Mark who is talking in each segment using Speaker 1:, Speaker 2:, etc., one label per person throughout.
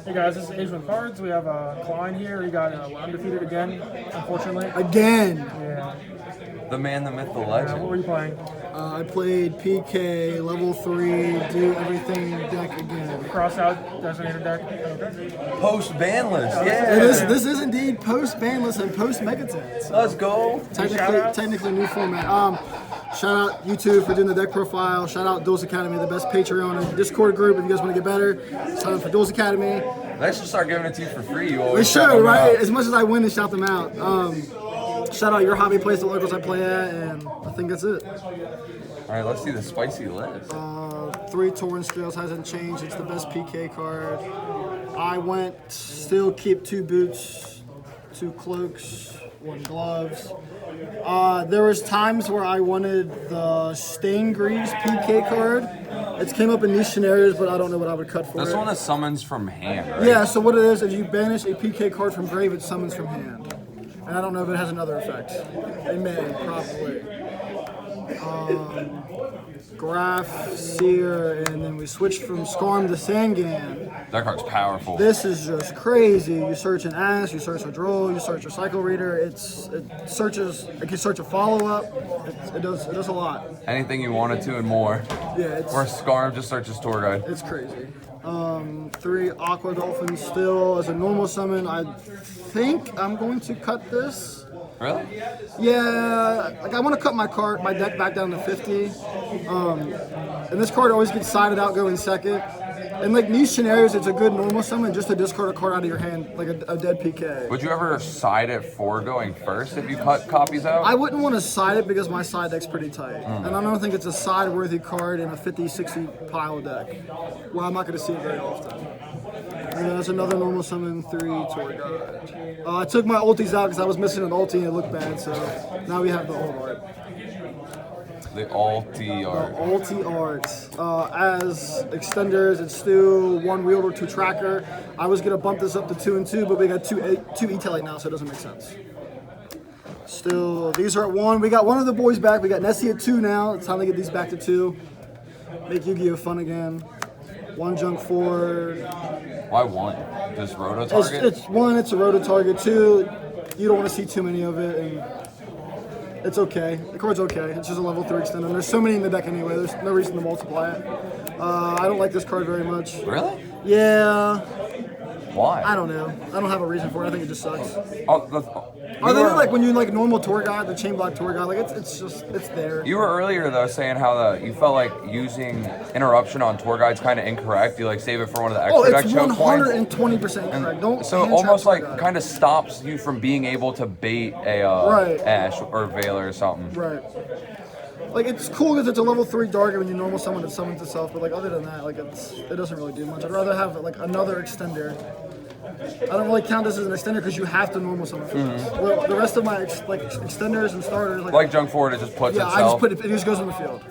Speaker 1: Hey guys, this is Age with Cards. We have Kline here. He got undefeated again, unfortunately.
Speaker 2: Again.
Speaker 1: Yeah.
Speaker 3: The man, the myth, the legend.
Speaker 1: What were you playing?
Speaker 2: I played PK, level 3, do everything deck again.
Speaker 1: Crossout Designator deck. Okay.
Speaker 3: Post banless, yeah.
Speaker 2: This is indeed post banless and post Megaten. So
Speaker 3: Let's go.
Speaker 2: technically new format. Shout out YouTube for doing the deck profile. Shout out Duels Academy, the best Patreon and Discord group. If you guys want to get better, sign up for Duels Academy.
Speaker 3: They should start giving it to you for free. You
Speaker 2: We
Speaker 3: always shout
Speaker 2: should,
Speaker 3: them
Speaker 2: right?
Speaker 3: out.
Speaker 2: As much as I win and shout them out. Shout out your hobby place, the locals I play at, and I think that's it.
Speaker 3: All right, let's see the spicy list.
Speaker 2: 3 Torrent Scales hasn't changed. It's the best PK card. I went still keep 2 boots, 2 cloaks, 1 gloves. There was times where I wanted the Stain Greaves PK card. It came up in these scenarios, but I don't know what I would cut for
Speaker 3: This
Speaker 2: it.
Speaker 3: one is summons from hand, right?
Speaker 2: Yeah, so what it is you banish a PK card from grave, it summons from hand. And I don't know if it has another effect. It may, probably. Graph, Seer, and then we switched from Skarm to Sangan.
Speaker 3: That card's powerful.
Speaker 2: This is just crazy. You search an Ash, you search a Droll, you search a Cycle Reader. It can search a follow-up. It does a lot.
Speaker 3: Anything you wanted to and more.
Speaker 2: Yeah,
Speaker 3: Or Skarm just searches tour guide.
Speaker 2: it's crazy. 3 Aqua Dolphins still as a normal summon. I think I'm going to cut this.
Speaker 3: Really?
Speaker 2: Yeah, like I want to cut my deck back down to 50. And this card always gets sided out going second. And like in these scenarios, it's a good normal summon just to discard a card out of your hand, like a dead PK.
Speaker 3: Would you ever side it for going first if you cut copies out?
Speaker 2: I wouldn't want to side it because my side deck's pretty tight. And I don't think it's a side-worthy card in a 50-60 pile deck. Well, I'm not going to see it very often. And then that's another normal summon, 3 Tour Guide. I took my ultis out because I was missing an ulti and it looked bad, so now we have the old art.
Speaker 3: The ulti art.
Speaker 2: Ulti art. As extenders, it's still 1 wielder, 2 tracker. I was going to bump this up to 2 and 2, but we got 2 E-Telite now, so it doesn't make sense. Still, these are at 1. We got one of the boys back. We got Nessie at 2 now. It's time to get these back to 2. Make Yu-Gi-Oh! Fun again. 1 junk forward.
Speaker 3: Why 1? Just roto target?
Speaker 2: It's 1, it's a roto target. 2, you don't want to see too many of it. And it's okay. The card's okay. It's just a level 3 extender. And there's so many in the deck anyway. There's no reason to multiply it. I don't like this card very much.
Speaker 3: Really?
Speaker 2: Yeah.
Speaker 3: Why?
Speaker 2: I don't know. I don't have a reason for it. I think it just sucks.
Speaker 3: You were,
Speaker 2: Like when you like normal tour guide, the chain block tour guide, like it's there.
Speaker 3: You were earlier though saying how you felt like using interruption on tour guides kind of incorrect. You like save it for one of the extra deck
Speaker 2: It's
Speaker 3: choke points.
Speaker 2: 120% correct. Don't
Speaker 3: So
Speaker 2: hand
Speaker 3: almost
Speaker 2: trap
Speaker 3: like
Speaker 2: tour guide.
Speaker 3: kind of stops you from being able to bait a
Speaker 2: Right.
Speaker 3: Ash or Veiler or something.
Speaker 2: Right. Like it's cool because it's a level 3 target when you normal summon it summons itself, but like other than that, like it doesn't really do much. I'd rather have like another extender. I don't really count this as an extender because you have to normal summon for this. Well, the rest of my extenders and starters,
Speaker 3: Like junk forward, it just puts
Speaker 2: yeah, I just
Speaker 3: itself.
Speaker 2: put it. It just goes on the field.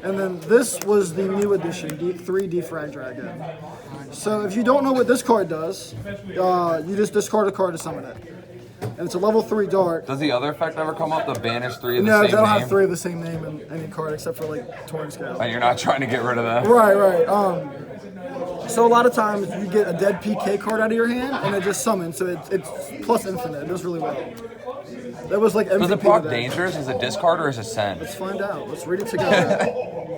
Speaker 2: And then this was the new edition, 3 Defrag Dragon. So if you don't know what this card does, you just discard a card to summon it. And it's a level 3 dart.
Speaker 3: Does the other effect ever come up? The banish 3 of the
Speaker 2: No,
Speaker 3: same
Speaker 2: they don't
Speaker 3: name?
Speaker 2: have 3 of the same name in any card except for like Torrent Scale.
Speaker 3: And you're not trying to get rid of that?
Speaker 2: Right. So a lot of times you get a dead PK card out of your hand and it just summons, so it's plus infinite. It does really well. That was like MVP.
Speaker 3: Does it proc
Speaker 2: today.
Speaker 3: dangerous? Is it discard or is it send?
Speaker 2: Let's find out. Let's read it together.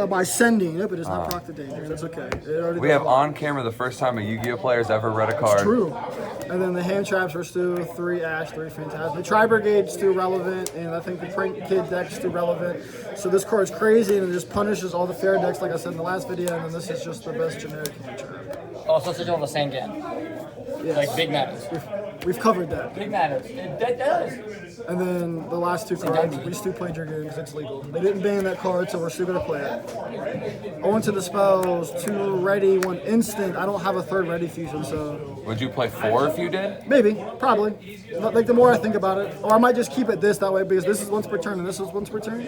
Speaker 2: By sending. Nope, it does not proc the danger. That's okay.
Speaker 3: We have on camera the first time a Yu-Gi-Oh player's ever read a card.
Speaker 2: True. And then the hand traps are still 3 Ash, 3 Phantasm. The Tri-Brigade's still relevant, and I think the Prank Kid deck's still relevant. So this card's crazy, and it just punishes all the fair decks, like I said in the last video, and then this is just the best generic hand trap.
Speaker 4: Also, such on the same game.
Speaker 2: Yes.
Speaker 4: Like big matters.
Speaker 2: We've covered that.
Speaker 4: Big matters. That does.
Speaker 2: And then the last 2 cards, we still play Dragoon because it's legal. They didn't ban that card, so we're still going to play it. On to the spells, 2 ready, 1 instant. I don't have a 3rd ready fusion, so
Speaker 3: Would you play 4 if you did?
Speaker 2: maybe, probably. But like the more I think about it, or I might just keep it this that way because this is once per turn and this is once per turn.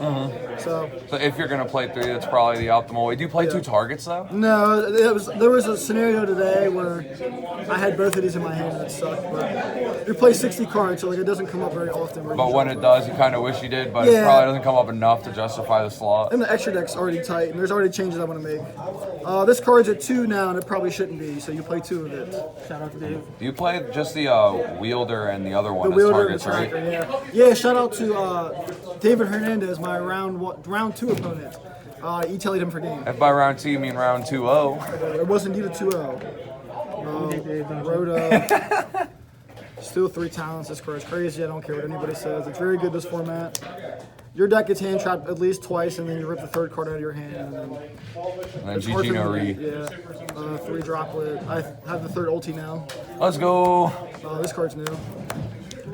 Speaker 2: So
Speaker 3: So if you're going to play 3, that's probably the optimal way. Do you play 2 targets though?
Speaker 2: no, there was a scenario today where I had both of these in my hand and it sucked. But you play 60 cards, so like it doesn't come up very often.
Speaker 3: But when it does, you kind of wish you did, but it
Speaker 2: Yeah.
Speaker 3: probably doesn't come up enough to justify the slot.
Speaker 2: And the extra deck's already tight, and there's already changes I want to make. This card's at 2 now, and it probably shouldn't be, so you play 2 of it.
Speaker 1: Shout out to Dave.
Speaker 3: You played just the wielder and the other one
Speaker 2: The
Speaker 3: as
Speaker 2: wielder and the
Speaker 3: targets,
Speaker 2: tracker,
Speaker 3: right?
Speaker 2: yeah. Shout out to David Hernandez, my round 2 opponent. He tallied him for game.
Speaker 3: If by round 2 you mean round 2-0.
Speaker 2: It was indeed a 2-0. Rhoda. Still 3 talents. This card's crazy. I don't care what anybody says. It's very good, this format. Your deck gets hand trapped at least twice, and then you rip the 3rd card out of your hand. And then
Speaker 3: GG no re.
Speaker 2: Yeah. 3 droplet. I have the 3rd ulti now.
Speaker 3: Let's go.
Speaker 2: This card's new.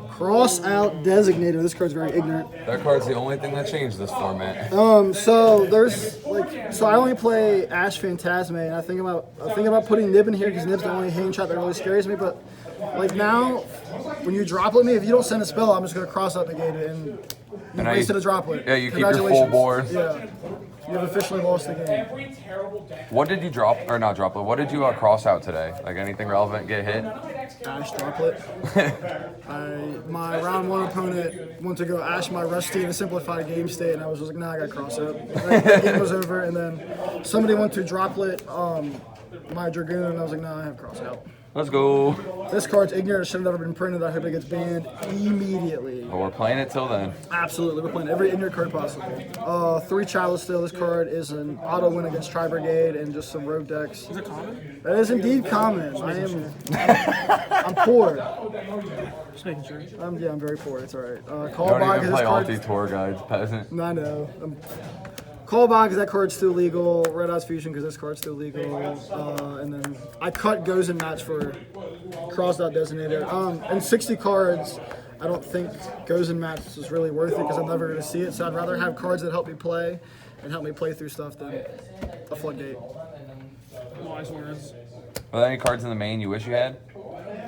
Speaker 2: Crossout Designator. This card's very ignorant.
Speaker 3: That card's the only thing that changed this format.
Speaker 2: So there's so I only play Ash Phantasme, and I think about putting Nib in here because Nib's the only hand trap that really scares me. But like now, when you droplet me, if you don't send a spell, I'm just gonna Crossout Negate it, and you wasted a droplet.
Speaker 3: Yeah, you keep your full board.
Speaker 2: Yeah, you have officially lost the game.
Speaker 3: What did you drop, or not drop it? What did you cross out today? Like anything relevant get hit?
Speaker 2: Ash droplet. My round 1 opponent wanted to go Ash my Rusty in a simplified game state, and I was just like, nah, I got Crossout. That game was over, and then somebody went to droplet my Dragoon, and I was like, nah, I have Crossout.
Speaker 3: Let's go.
Speaker 2: This card's ignorant. It should have never been printed. I hope it gets banned immediately.
Speaker 3: But we're playing it till then.
Speaker 2: Absolutely. We're playing every ignorant card possible. 3 Chalice still. This card is an auto win against Tri-Brigade and just some rogue decks.
Speaker 1: Is it common?
Speaker 2: That is indeed common. I'm poor.
Speaker 1: Just making sure.
Speaker 2: I'm very poor. It's alright.
Speaker 3: You
Speaker 2: Callback
Speaker 3: don't
Speaker 2: is
Speaker 3: even
Speaker 2: this
Speaker 3: play
Speaker 2: card.
Speaker 3: Alti Tour Guides, peasant.
Speaker 2: I know. Callback is that card's still legal. Red Eyes Fusion because this card's still legal. And then I cut Goes and Match for Crossout Designator. And 60 cards, I don't think Goes and Match is really worth it because I'm never going to see it. So I'd rather have cards that help me play and help me play through stuff than a floodgate.
Speaker 1: Wise words.
Speaker 3: Are there any cards in the main you wish you had?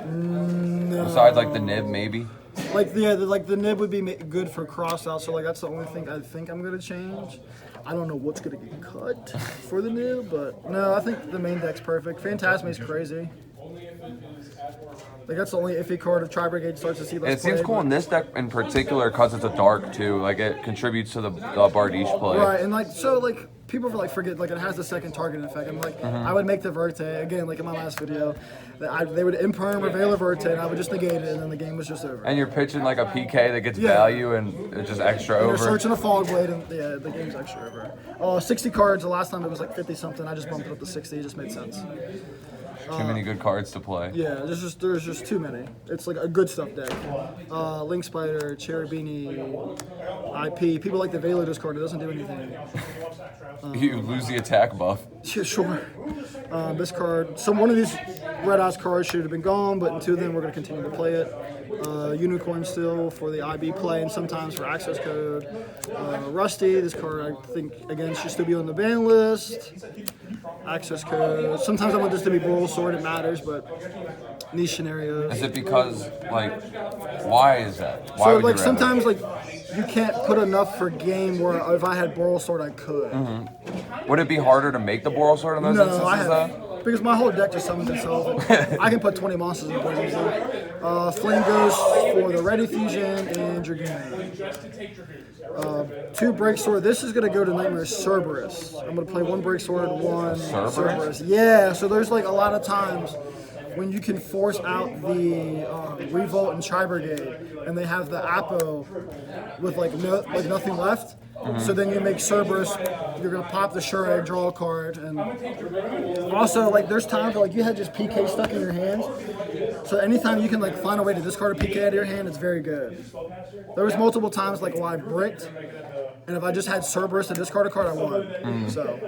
Speaker 2: No.
Speaker 3: Besides like the nib, maybe?
Speaker 2: Like the nib would be good for Crossout, so like that's the only thing I think I'm going to change. I don't know what's going to get cut for the nib, but no, I think the main deck's perfect. Phantasme's crazy. Like that's the only iffy card if Tri-Brigade starts to see less
Speaker 3: It seems
Speaker 2: play,
Speaker 3: cool in this deck in particular because it's a dark too. Like it contributes to the Bardiche play.
Speaker 2: Right, and like so like people forget like it has the second target effect. I'm like I would make the Verte again like in my last video. That they would imperm or Veil of Verte and I would just negate it and then the game was just over.
Speaker 3: And you're pitching like a PK that gets
Speaker 2: Yeah.
Speaker 3: value and it's just extra
Speaker 2: You're
Speaker 3: over.
Speaker 2: searching a Fog Blade and yeah, the game's extra over. 60 cards. The last time it was like 50 something. I just bumped it up to 60. It just made sense.
Speaker 3: Too many good cards to play.
Speaker 2: Yeah, there's just too many. It's like a good stuff deck. Link Spider, Cherubini, IP. People like the Veiler discard. It doesn't do anything.
Speaker 3: You lose the attack buff.
Speaker 2: Yeah, sure. This card, one of these Red Eyes cards should have been gone, but until then we're going to continue to play it. Unicorn still for the IB play and sometimes for access code. Rusty, this card I think again should still be on the ban list. Access code. Sometimes I want this to be Boral Sword, it matters, but niche scenarios.
Speaker 3: Is it because like why is that? Why
Speaker 2: So
Speaker 3: would
Speaker 2: like
Speaker 3: you rather?
Speaker 2: sometimes like you can't put enough for game where if I had Boral Sword I could.
Speaker 3: Would it be harder to make the Boral Sword in those
Speaker 2: No,
Speaker 3: instances
Speaker 2: I have
Speaker 3: though?
Speaker 2: because my whole deck just summons itself. And I can put 20 monsters in play easily. Flame Ghost for the Ready Fusion and Dragoon. 2 Break Sword. This is gonna go to Nightmare Cerberus. I'm gonna play 1 Break Sword, 1 Cerberus. Yeah. So there's like a lot of times when you can force out the Revolt and Tri-Brigade, and they have the Apo with like nothing left. So then you make Cerberus, you're gonna pop the Sure Egg, draw a card, and also like there's times where like you had just PK stuck in your hands. So anytime you can like find a way to discard a PK out of your hand, it's very good. There was multiple times like where I bricked, and if I just had Cerberus to discard a card, I won. So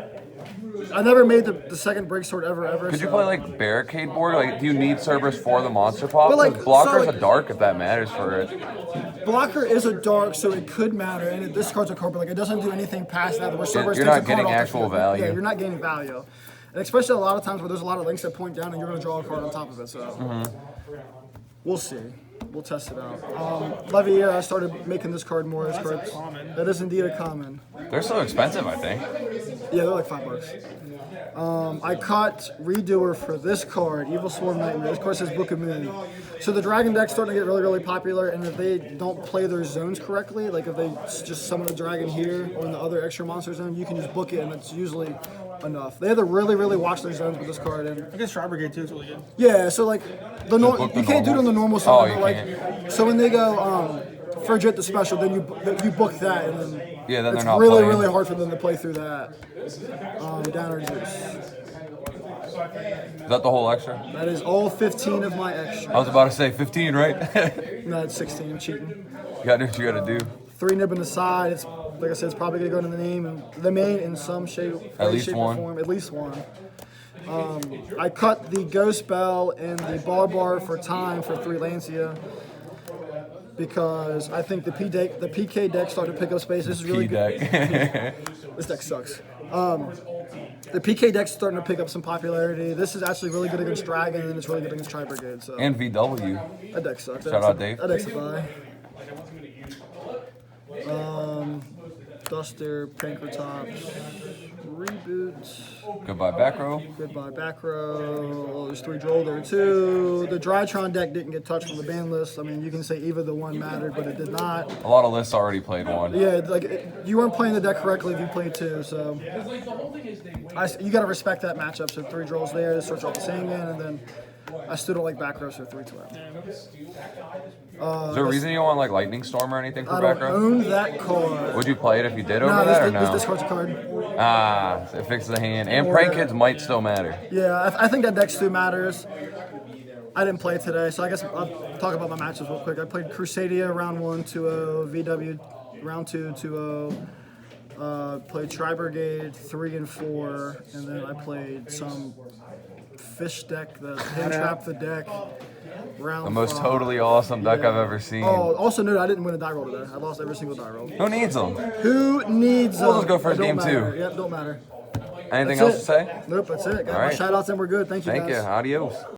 Speaker 2: I never made the second Break Sword ever.
Speaker 3: Could you
Speaker 2: so-
Speaker 3: play like barricade board? Like, do you need Cerberus for the monster pop?
Speaker 2: But, like,
Speaker 3: 'Cause blocker's
Speaker 2: so,
Speaker 3: a dark if that matters for it.
Speaker 2: Blocker is a dark, so it could matter, and it discards a card, but like it doesn't do anything past that. Where Cerberus
Speaker 3: You're
Speaker 2: takes
Speaker 3: not
Speaker 2: a card
Speaker 3: getting
Speaker 2: off the
Speaker 3: actual
Speaker 2: field.
Speaker 3: value.
Speaker 2: Yeah, you're not gaining value, and especially a lot of times where there's a lot of links that point down, and you're going to draw a card on top of it. So we'll see. We'll test it out. Levier, I started making this card more. This card, that is indeed a common.
Speaker 3: They're so expensive, I think.
Speaker 2: Yeah, they're like $5. I caught Redoer for this card, Evil Swarm Nightmare. This card says Book of Moon. So the Dragon deck's starting to get really, really popular, and if they don't play their zones correctly, like if they just summon a dragon here or in the other extra monster zone, you can just book it, and it's usually enough. They have to really, really watch their zones with this card. And
Speaker 1: I guess Tri Brigade too is really good.
Speaker 2: yeah, so like you can't do it on the normal side.
Speaker 3: Oh, you
Speaker 2: but
Speaker 3: can't.
Speaker 2: So when they go Frigid the special, then you book that, and then
Speaker 3: Yeah, then
Speaker 2: it's
Speaker 3: they're not
Speaker 2: really,
Speaker 3: playing.
Speaker 2: really hard for them to play through that. Downer Zeus.
Speaker 3: Is that the whole extra?
Speaker 2: That is all 15 of my extra.
Speaker 3: I was about to say 15, right?
Speaker 2: No, it's 16. I'm cheating.
Speaker 3: You gotta do what you gotta do.
Speaker 2: 3 nib in the side. It's like I said, it's probably gonna go to the name and the main in some shape,
Speaker 3: least
Speaker 2: shape
Speaker 3: one.
Speaker 2: or form. At least one. I cut the Ghost Bell and the Barbar for time for 3 Lancia because I think the PK deck started to pick up space. This is really good.
Speaker 3: Deck.
Speaker 2: This deck sucks. The PK deck's starting to pick up some popularity. This is actually really good against Dragon, and it's really good against Tri Brigade. So
Speaker 3: And VW.
Speaker 2: that deck sucks.
Speaker 3: Shout out, Dave.
Speaker 2: That deck's a buy. Duster, Pankratops, Reboot,
Speaker 3: Goodbye, back row.
Speaker 2: Goodbye Back Row. Oh, there's 3 Droll there too. The Drytron deck didn't get touched from the ban list. I mean, you can say Eva the one mattered, but it did not.
Speaker 3: A lot of lists already played one.
Speaker 2: Yeah, you weren't playing the deck correctly if you played 2, so you got to respect that matchup. So 3 Drolls there, this starts off the Sangan, and then I still don't like back row, so 3 12.
Speaker 3: Is there a reason you don't want like Lightning Storm or anything for
Speaker 2: I
Speaker 3: back
Speaker 2: don't
Speaker 3: row?
Speaker 2: own that card.
Speaker 3: Would you play it if you did over
Speaker 2: Nah,
Speaker 3: that or
Speaker 2: this
Speaker 3: no?
Speaker 2: discard's a card.
Speaker 3: Ah, it fixes the hand. And prank kids might still matter.
Speaker 2: Yeah, I think that deck still matters. I didn't play today, so I guess I'll talk about my matches real quick. I played Crusadia round 1, 2-0, VW round 2, 2-0. Played Tri Brigade 3 and 4, and then I played some fish deck, the Hidden Trap the deck. Round
Speaker 3: The most
Speaker 2: 5.
Speaker 3: totally awesome deck I've ever seen.
Speaker 2: Oh, also note I didn't win a die roll today. I lost every single die roll.
Speaker 3: Who needs them?
Speaker 2: Who needs them?
Speaker 3: We'll just go first
Speaker 2: It don't
Speaker 3: game
Speaker 2: matter.
Speaker 3: 2.
Speaker 2: Yep, don't matter.
Speaker 3: Anything
Speaker 2: That's
Speaker 3: else to
Speaker 2: it.
Speaker 3: say?
Speaker 2: Nope, that's it. Got
Speaker 3: All
Speaker 2: my
Speaker 3: right.
Speaker 2: shout outs and we're good. Thank you
Speaker 3: Thank you.
Speaker 2: guys.
Speaker 3: Adios.